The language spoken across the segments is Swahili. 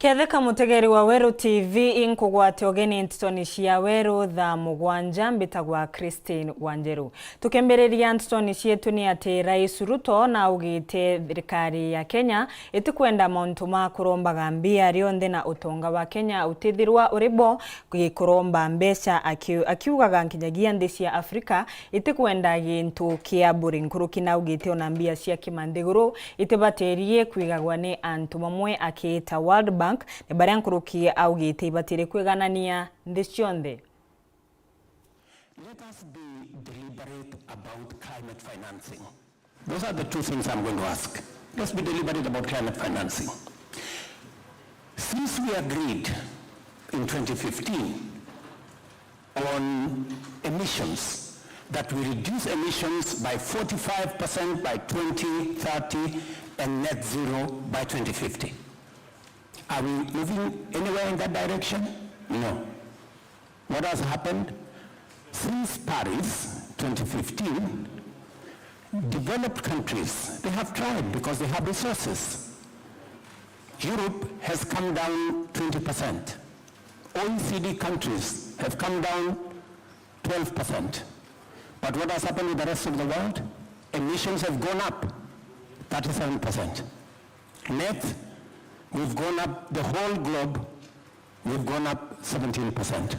Ketheka mutegeri wa Weru TV inkugwate ogeni Nteto cia Weru Thaa Mugwanja mbitagwa Christine wa NJERU. Tukembereria Nteto cietu ni ati Rais Ruto na ugite thirikari ya Kenya itikwenda mauntu ma kurombaga mbia rionthe na utonga wa Kenya utithirwa uribo kuromba mbeca akiugaga nkinyagia nthi cia Afrika itikwenda gintu kia buri nkuruki na ugite ona mbia cia kimanthiguru itibaterie kwigagwa ni antu mamwe akiita World Bank ne baria nkuruki augite ibatire kwiganania nthi cionthe. Let us be deliberate about climate financing. Those are the two things I'm going to ask. Let's be deliberate about climate financing. Since we agreed in 2015 on emissions, that we reduce emissions by 45% by 2030 and net zero by 2050. Are we moving anywhere in that direction? No. What has happened? Since Paris 2015, developed countries, they have tried because they have resources. Europe has come down 20%. OECD countries have come down 12%. But what has happened with the rest of the world? Emissions have gone up 37%. Net, we've gone up, the whole globe, we've gone up 17%.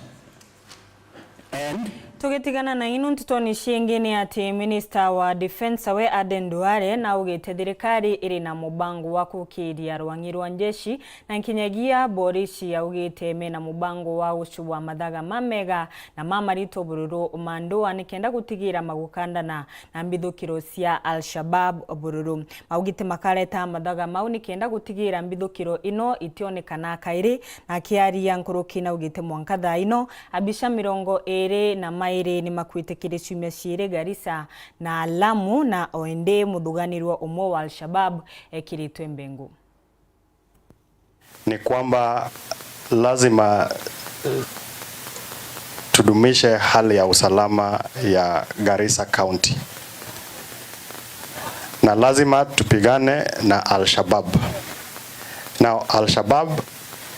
And tugitigana na inu Nteto ciengene ati Minister wa Defense we Aden Duale na ugite thirikari iri na mubango wa kukiria rwangi rwa njeshi na nkinyagia borisi ya ugite mena mubango wa gucubwa mathaga mamega na mamarito bururu umandu anikenda gutigira magukandana na mbithukiro cia Al-Shabaab bururu maugite makareta mathaga mau nikenda gutigira mbithukiro ino itionekana kairi na kiaria nkuruki na ugite mwankatha ino abisha 20 na maire ni makwite ciumia ciire Garissa na Lamu na oende muthuganirwa umwe wa Al-Shabaab ekiritwe mbengu. Ni kwamba lazima tudumishe hali ya usalama ya Garissa County na lazima tupigane na Al-Shabaab. Now Al-Shabaab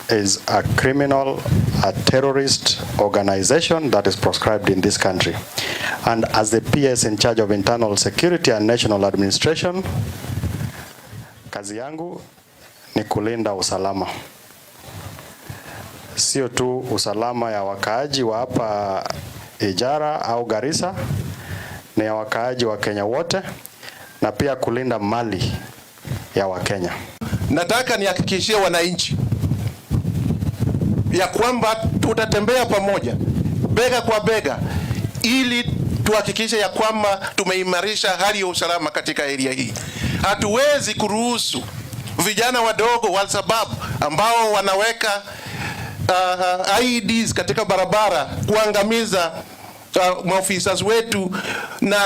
is a criminal, a terrorist organization that is proscribed in this country. And as the PS in charge of internal security and national administration, kazi yangu ni kulinda usalama. Sio tu usalama ya wakaaji wa hapa Ijara au Garissa, ni ya wakaaji wa Kenya wote na pia kulinda mali ya Wakenya. Nataka nihakikishie wananchi ya kwamba tutatembea pamoja bega kwa bega ili tuhakikishe ya kwamba tumeimarisha hali ya usalama katika area hii. Hatuwezi kuruhusu vijana wadogo wa Al-Shabaab ambao wanaweka IEDs katika barabara kuangamiza maofisa wetu na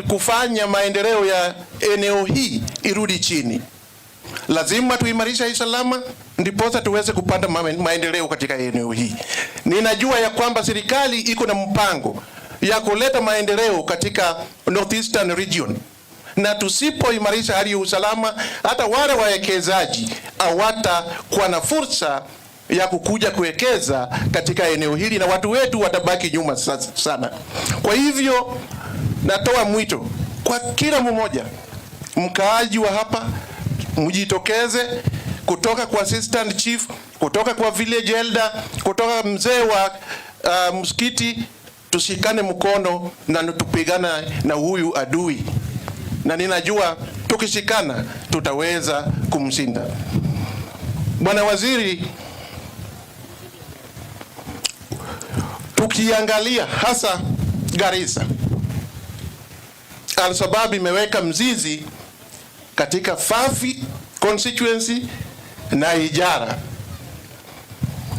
kufanya maendeleo ya eneo hii irudi chini. Lazima tuimarisha usalama ndiposa tuweze kupanda maendeleo katika eneo hii. Ninajua ya kwamba serikali iko na mpango ya kuleta maendeleo katika Northeastern region. Na tusipoimarisha hali ya usalama, hata wale wawekezaji hawatakuwa na fursa ya kukuja kuwekeza katika eneo hili na watu wetu watabaki nyuma sana. Kwa hivyo natoa mwito kwa kila mmoja mkaaji wa hapa, mjitokeze, kutoka kwa assistant chief, kutoka kwa village elder, kutoka mzee wa msikiti, tushikane mkono na tupigana na huyu adui. Na ninajua tukishikana tutaweza kumshinda. Bwana Waziri, tukiangalia hasa Garissa, Al-Shabaab imeweka mzizi katika Fafi constituency na Ijara.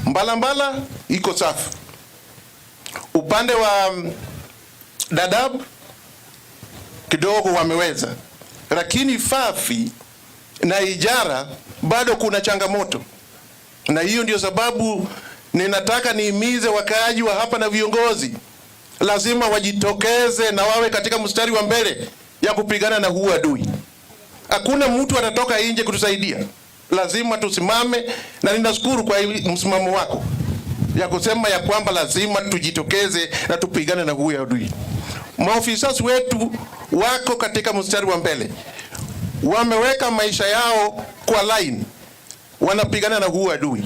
Mbala iko safi. Upande wa Dadaab kidogo wameweza, lakini Fafi na Ijara bado kuna changamoto. Na hiyo ndio sababu ninataka niimize wakaaji wa hapa na viongozi lazima wajitokeze na wawe katika mstari wa mbele ya kupigana na huu adui. Hakuna mtu atatoka nje kutusaidia. lazima tusimame, na ninashukuru kwa msimamo wako ya kusema ya kwamba lazima tujitokeze na tupigane na huyu adui. Maofisa wetu wako katika mstari wa mbele, wameweka maisha yao kwa line, wanapigana na huyu adui,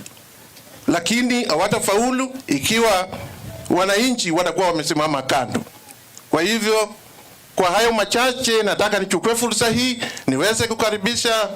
lakini hawatafaulu ikiwa wananchi watakuwa wamesimama kando. Kwa hivyo, kwa hayo machache, nataka nichukue fursa hii niweze kukaribisha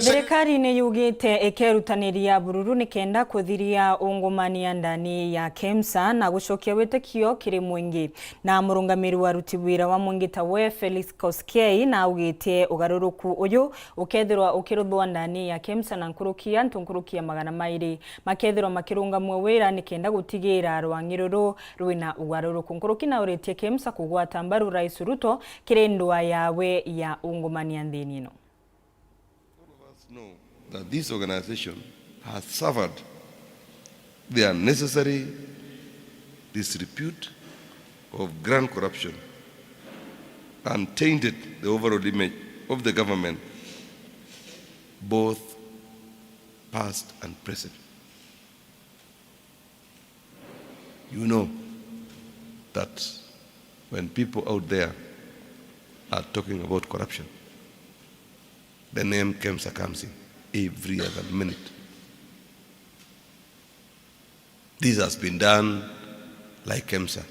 Serikali niyugite ikerutaniria bururu nikenda kuthiria ungumania ndani ya KEMSA na gucokia witikio kiri mwingi. Na murungamiri wa ruti wira wa mwingi tawe Felix Koskei na ugite ugaruruku uyu ukethirwa ukiruthwa ndani ya KEMSA na nkurukia ntunkurukia magana mairi makethirwa makirunga mwe wira nikenda gutigira rwangiruru rwina ugaruruku nkuruki na uretie KEMSA kugwata mbaru Rais Ruto kiri ndwa yawe ya ungumania ndini no. Know that this organization has suffered the unnecessary disrepute of grand corruption and tainted the overall image of the government, both past and present. You know that when people out there are talking about corruption, the name KEMSA comes in every other minute. This has been done like KEMSA,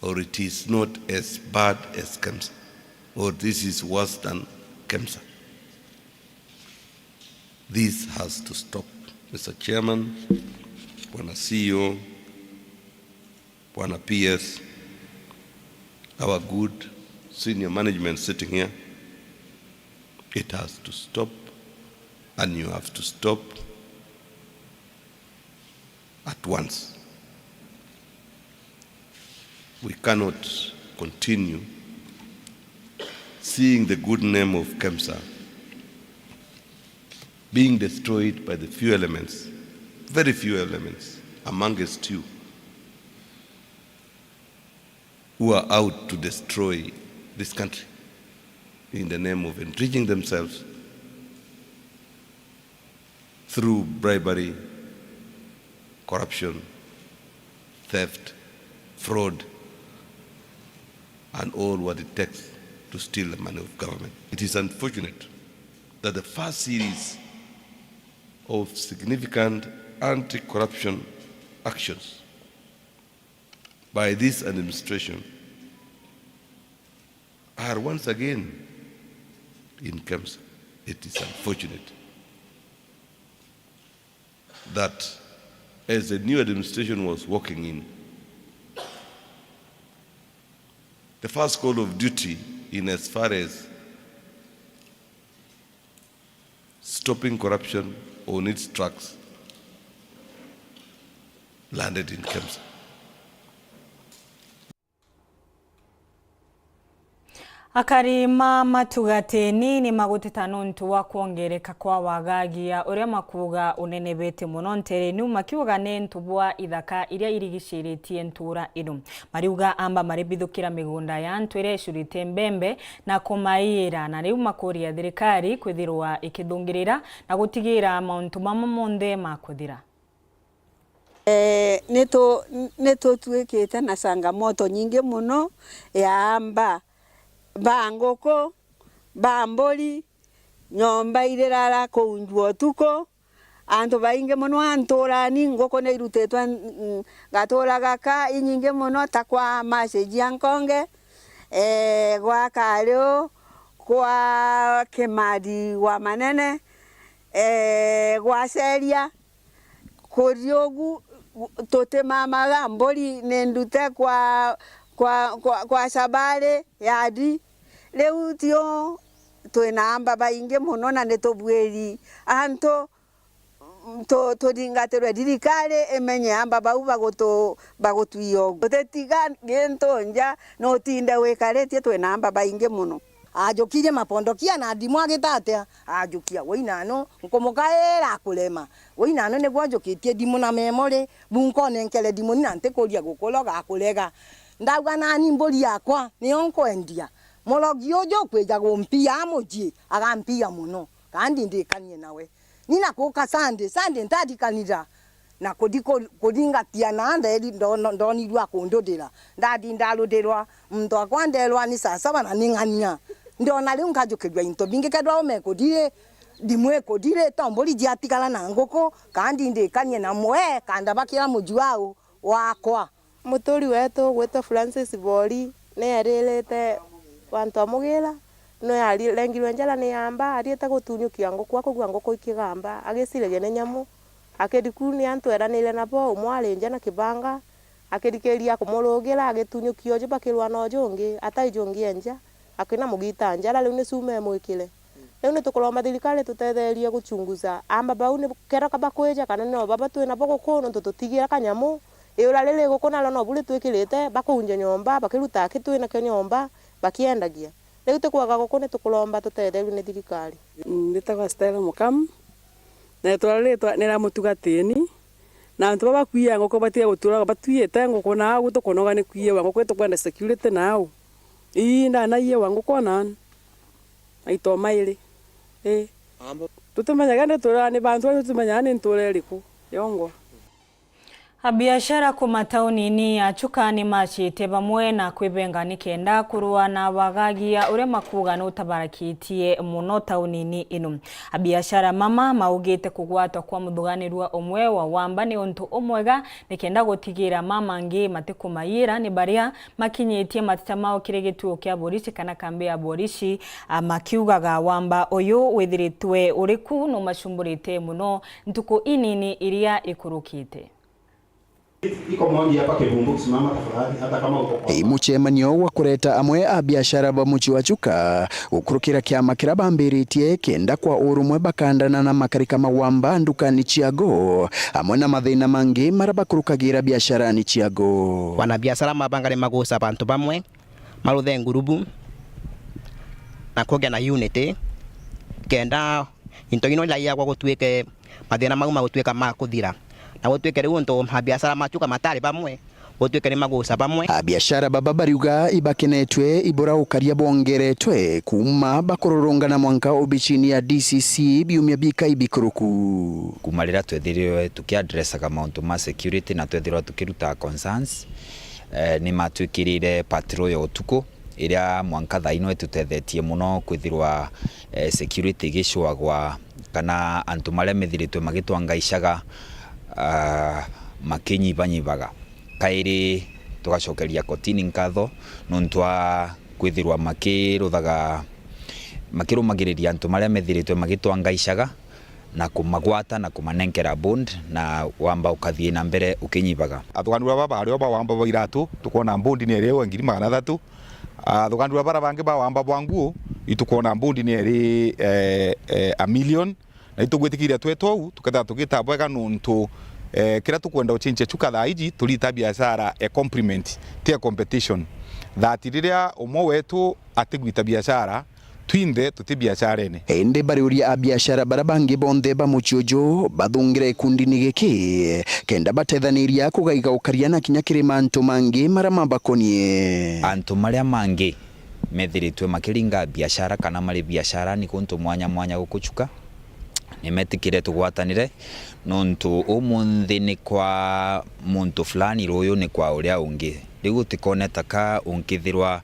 or it is not as bad as KEMSA, or this is worse than KEMSA. This has to stop. Mr. Chairman, Bwana CEO, Bwana PS, our good senior management sitting here, it has to stop, and you have to stop at once. We cannot continue seeing the good name of KEMSA being destroyed by the few elements, very few elements amongst you, who are out to destroy this country in the name of enriching themselves through bribery, corruption, theft, fraud, and all what it takes to steal the money of government. It is unfortunate that the first series of significant anti-corruption actions by this administration are once again in KEMSA. It is unfortunate that as the new administration was walking in, the first call of duty in as far as stopping corruption on its tracks landed in KEMSA. Akarima matugateni ni maguteta nuntu wa kuongereka kwa wagagia uria makuga unenebete muno nterenu makiuga ne ntubwa ithaka iria irigiciritie ntura ino mariuga amba maribithukira migunda ya ntwire icurite mbembe na kumaira na riu makuria thirikari kwithirwa ikithungirira na gutigira mauntu mamonthe makuthira. Neto tuwekete na changamoto nyingi muno ya amba bangoko bamboli nyomba irerara kunjwo tuko anto bainge muno antorani ngoko ne irutetwa gatora gaka inyinge muno takwa message yankonge gwa kalio kwa kemadi wa manene gwa seria koriogu tote mama gamboli nendute kwa sabale yadi leu tio twinamba bainge muno na netobweri anto to dingaterwe dirikale emenye amba bau bagotuyo tetiga gento nja no tinda wekaretie twinamba bainge muno ajokire mapondokia na ndimwa gitatea ajokia woinano nkomukaera kulema woinano ne gwajokitie dimu na memore bunkone nkele dimu na ntekoria gukologa kulega ndauga nani mbori yakwa ni onko endia mologi ojo kweja gompia amoji agampia muno kandi ndikanie nawe nina kuka Sunday ntadikanira na kudingatia na ndeli ndonirwa kundodera ndadi ndaluderwa mndo akwandelwa ni sasa bana ningania ndona le nkajukirwa into bingekedwa omekudire dimwe kodire tomboli jiatikala na ngoko kandi ndikanie na mwe kanda bakira mujuao wakwa mutori wetu gwetwa Francis Bori ne yarelete wantu amugila no yari lengirwe njala ne yamba arieta gutunyukia ngoko akogwa ngoko ikigamba agesirege ne nyamu akedikuni antu eranile nabo umwale njana kibanga akedikeria kumologela agetunyukio je bakirwa no jonge ataijongi enja akina mugita njala le unesume mwikile Eune tukolomba thirikari tutetherie guchunguza amba baune kera kabakweja kana no baba tu na boko kono tutotigira kanyamu eura lele gukona lono buli twikirite bakunje nyomba bakiruta kitu na kenyomba bakiendagia leo tukwaga gukone tukolomba tutetherie ne thirikari nditagwa Stella Mukam na twaletwa nera mutugatini na antu baba kuia ngoko batia gutura batuiete ngoko na gutukonoga ni kuie wango kwetu kwenda security nao ina na iye wango kona aito maili tutumanya gane turani bantu tutumanya ni ntureriku yongo Biashara kuma tauni-ini achuka ni machite bamwe na kwibenga nikenda kurua na bagagia ure makuga no tabarakitie muno tauni-ini ino biashara mama maugite kugwatwa kwa muthuganirwa omwe wa wamba ni untu omwega nikenda gutigira mama ngi matikumayira ni baria makinyitie matitama kirigituo kya borisi kana kambe ya borisi makiugaga wamba oyo withiritwe uriku no mashumburite muno ntuko inini iria ikurukite muchemanio wa kureta amwe a biashara ba muchi wa Chuka ukurukira kiama kirabambiritie kenda kwa urumwe bakandana na makarika mawamba ndukani chiago amwe na mathina mangi marabakurukagira biashara ni chiago wana biashara mabangale magosa bantu bamwe maruthe ngurubu na kogya na unity kenda intogino la ya kwa gutweke mathina mau magutweka makuthira na gutwekere unto biashara machuka matari bamwe gutwekere magosa bamwe biashara baba bariuga ibakenetwe ibora ukaria bongeretwe kuma bakororongana na mwanka obichini ya DCC biumya bika ibikuruku kumalira twethirio tukiadressaga mauntu ma security na twethirio tukiruta concerns ni matwikirire patrol ya utuko iria mwanka thaino tutethetie muno kwithirwa security gishwagwa kana antu maria methiritwe magitwangaishaga makinyibanyibaga kairi tugacokeria kotini nkatho nontwa kwithirwa makirumagiriria antu maria methiritwe magitwangaishaga na kumagwata na kumanenkera bond na wamba ukathie na mbere ukinyibaga athuganirwa baba ario ba wamba bairatu tukona bond ni ere 300 athuganirwa bara bangi ba wamba bwanguo itukona bond ni ere a million na itugwitikiria twetou tukatha tugitabwega nuntu kira tukwenda uchinche Chuka thaiji tulita biashara compliment tia competition that riria umwe wetu atigwita biashara twinde tuti biashara ene ende bariuria a biashara barabangi bonde ba muchiojo bathungire kundini giki kenda batethaniria kugaiga ukaria na kinya kirima antu mangi marama bakonie antu maria mangi methiritwe makiringa biashara kana mari biashara ni kuntu mwanya mwanya gukuchuka nimetikire tugwatanire nontu umunthi ni kwa muntu fulani royo ni kwa uria ungi rigu tikoneta ka unkithirwa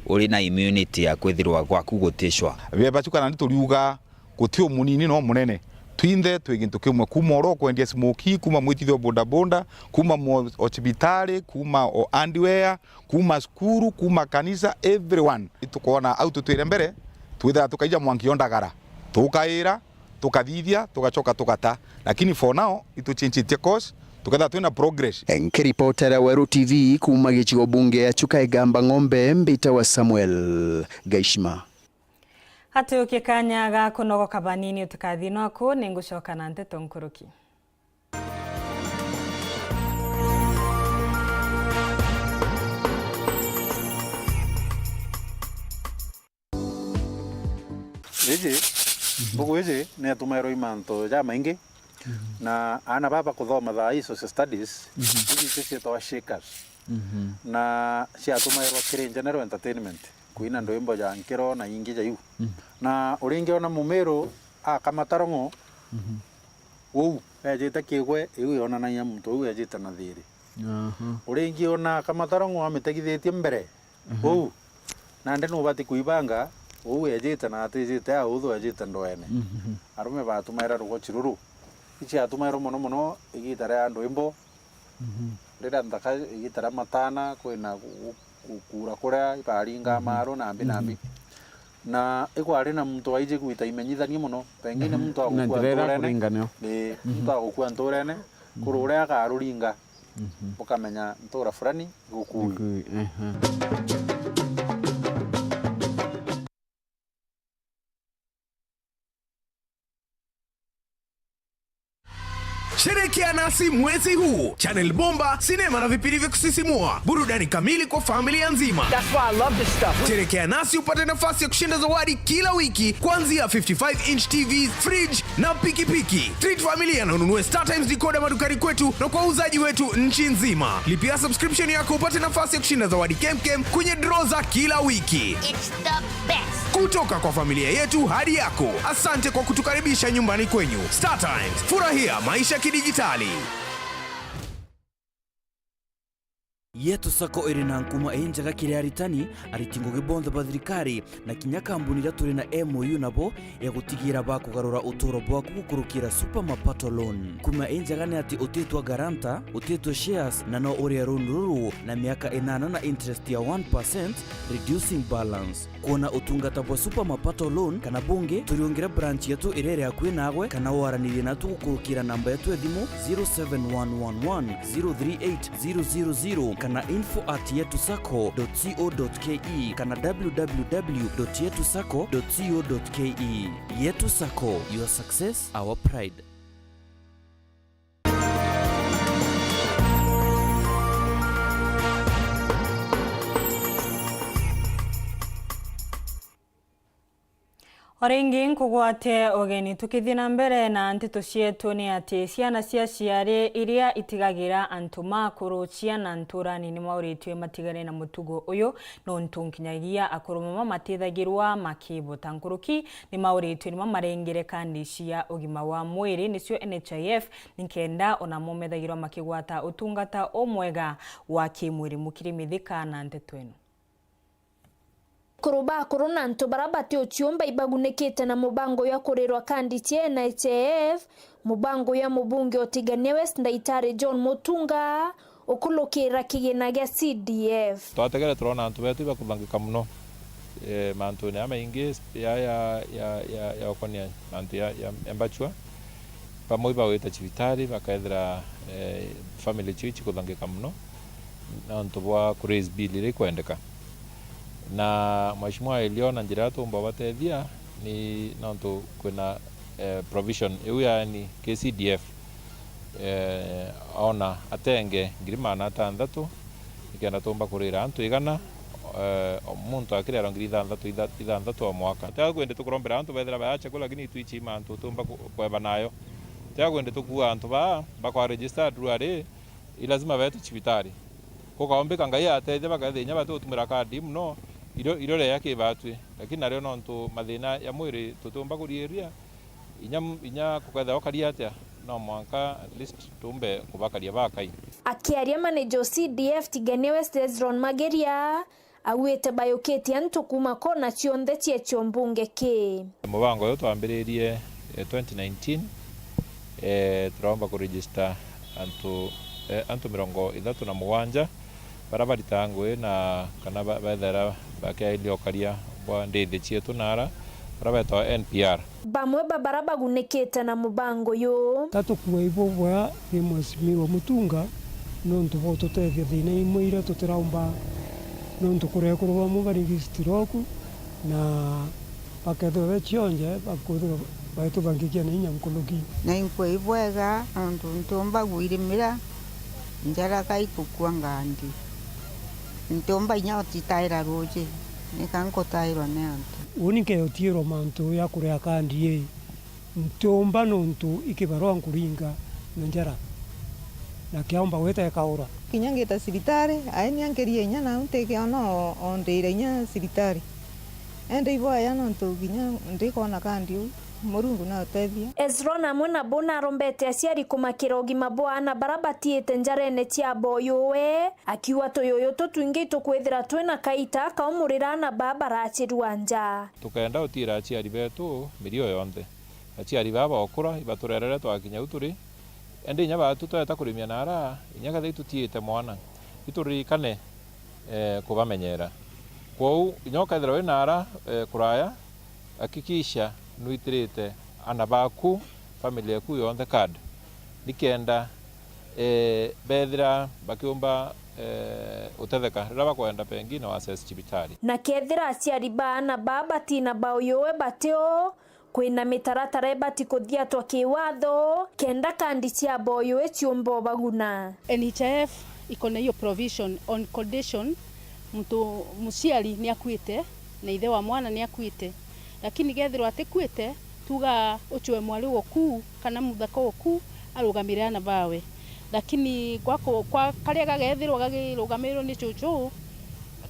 uri na immunity ya kwithirwa gwaku gutishwa beba Chuka na turiuga gutio munini no munene twinde twigintu kimwe kuma oro kwendia smoki kuma mwitithio boda boda kuma hospitali kuma o underwear kuma skuru kuma kanisa everyone itukona au tutwire mbere twitha tukaija mwankiondagara tukaira tukathithia tugachoka tukata lakini for now ituchinchitie course tukatha twina progress Nkiripotera Weru TV kuma gichigo bunge ya Chuka igamba ng'ombe mbita wa Samuel Gaishima hatu ukikanyaga kunogoka banini utukathino ako ningucoka na Nteto nkuruki bugu hizi ni atumero imanto ja maingi na ana baba kuthoma thaa social studies hizi cietwa shakers na cia atumero kiri general entertainment kuina ndoimbo ja nkiro na ingi ja yu na uringi ona mumero akamatarongo wou ejete kigwe iu yonanagia muntu uyu ejete na thiri uringi ona kamatarongo ametegithitie mbere wou nande no bati kuibanga wou ejete na atijete a uthu ejete ndoene arume batumaira rugo chiruru ichi atumairo muno igitara andu imbo rira ndaka igitara matana kwina kura kuria iparinga maro nambi na ikwari na muntu aije kuita imenyithania muno pengine muntu agukua ntorene muntu agukua ntorene kurure akaruringa ukamenya ntora fulani gukui Sherekea nasi mwezi huu. Channel bomba, sinema na vipindi vya kusisimua, burudani kamili kwa familia nzima. That's why I love this stuff. Sherekea nasi upate nafasi ya kushinda zawadi kila wiki kuanzia 55-inch TVs, fridge na pikipiki. Treat familia na ununue StarTimes decoder madukani kwetu na kwa uzaji wetu nchi nzima. Lipia subscription yako upate nafasi ya kushinda zawadi kemkem kwenye draw za kila wiki. It's the best. Kutoka kwa familia yetu hadi yako. Asante kwa kutukaribisha nyumbani kwenyu. StarTimes, furahia maisha kidijitali. Yetu sako irina nkuma enjaga kiriaritani aritingoge bonthe bathirikari na kinya kambunira turi na MOU nabo ya gutigira ba kugarura uturo bwaku gukurukira super mapato loan kuma enjaga ne ati utetwa garanta utetwa shares na no uri ruru na miaka 8 na interest ya 1% reducing balance kuona utungata bwa super mapato loan kana bunge turiongera branch yetu irere akwe nagwe kana waranire na tugukurukira namba yetu edimu 0711038000 kana info@yetusako.co.ke kana www.yetusako.co.ke. Yetu Sako, your success, our pride. Oringi nkugwate ogeni tukithina mbere na Nteto cietu ni ati ciana cia ciari iria itigagira antu makuru ciana nturani ni mauritwe matigane na mutugo uyu no ntunkinyagia akurumama matithagirwa makibota nkuruki ni mauritwe ni mamarengere kandi cia ugima wa mwiri nicio NHIF ninkenda ona momethagirwa makigwata utungata omwega wa kimwiri mukirimithika na Nteto eno. Kuruba korona nto barabati ochiomba ibagunekete na mubango ya kurerwa kanditi NHIF mubango ya mubunge otigane West Ndaitare John Motunga okulokera kigena gya CDF twategere turona antu betu bakubangika muno mantu ne amaingi ya okonia antu ya embachwa pamwe baweta chivitari bakaethera family chichi kubangika muno antu bwa raise bill ile kwendeka na mheshimiwa Eliona njira tumba batethia ni nanto kuna provision iuya ni KCDF ona atenge ngirima atandatu ikenda tumba kurira antu igana muntu akirera ngirida ithandatu o mwaka takwende tukurombera antu bethera baacha kula gini twichi mantu tumba kweba nayo takwende tukua antu bakwa register ruare ilazima betu chibitari kukaombeka ngai ateje bagathenya batutumira kadi muno irore yake batwe lakini nario no ntu mathina ya mwiri tutumba kurieria inya kukatha okaria atia no mwanka at least tumbe kubakaria bakai akiaria manager CDF Tigane West Ezron Mageria awete bayoketi antu kuma kona cionthe cie chombunge ke mubango yo twambiririe 2019 turomba ku register antu mirongo ithatu na Mugwanja barabara tangwe na kana bathera bakia okaria bwa ndethe cietu nara barabara NPR bamwe babara bagunekete na mubango yo tatu kuibo bwa ni mwesimiwa Mutunga no ntubo tutethia thina imwira tutiraumba no ntukure kuruba mu baregistroku na paketho chionje bakuthu baitu bangikia na inya mkologi na imwe ibwega antu ntomba gwirimira njara kaikukua ngandi ntomba inyoti taira roje nikanko taira ne antu unike otiro mantu ya kurea kandi ye ntomba nontu ikibarwa nkuringa njara na kiamba weta kaura kinyangeta sibitari aini angerie nya na unteke ono ondeire nya sibitari ende ibo ya nontu kinya ndiko na kandi Murungu na ũteithie. Ezrona mwena bona arombete aciari kumakira ũgima bwana barabatiĩte njarene cia boyũwe akiuga tũyũyũ tũtwingĩ tũkwithira twĩna kaita kaumũrĩra na babarachirwa nja. Tukenda utira aciari betu mirio yonthe. Aciari baba okura ibaturerere twakinya uturi. Ende nya batu tweta kurimia nara inyaga thei tutiite mwana. Iturikane kubamenyera. Kwou inyoka ithira we nara kuraya hakikisha nuitirite ana baku familia yaku yonthe card nikenda bethira bakiumba utetheka rira bakwenda pengi na access cibitari na kethira aciari bana babatina baoyowe batio kwina mitaratara bati kuthia twa kiwatho kenda kandi cia boyowe ciumbo baguna. NHIF iko na hiyo provision on condition mtu musiari ni akuite na ithe wa mwana ni akuite, lakini gethirwo atikwite tuga ucwe mwari woku kana muthaka woku arugamirira na bawe, lakini kwa karia gagethirwo gagirugamirwo ni chuchu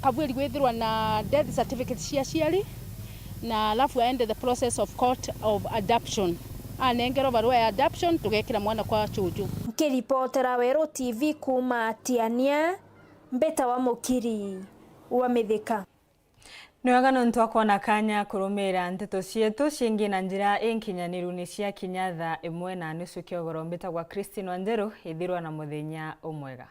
kabwiri gwithirwa na death certificate cia ciari na alafu aende the process of court of adoption anengero barua ya adoption tugekira mwana kwa chuchu. Nkiripotera Weru TV kuma Tiania mbeta wa mukiri wa mithika. Niwaga nontu akona kanya kurumira nteto cietu cingi na njira inkinyaniru ni cia kinya thaa 1:30 kiogoro mbeta kwa NJERU ithirwa na muthenya umwega.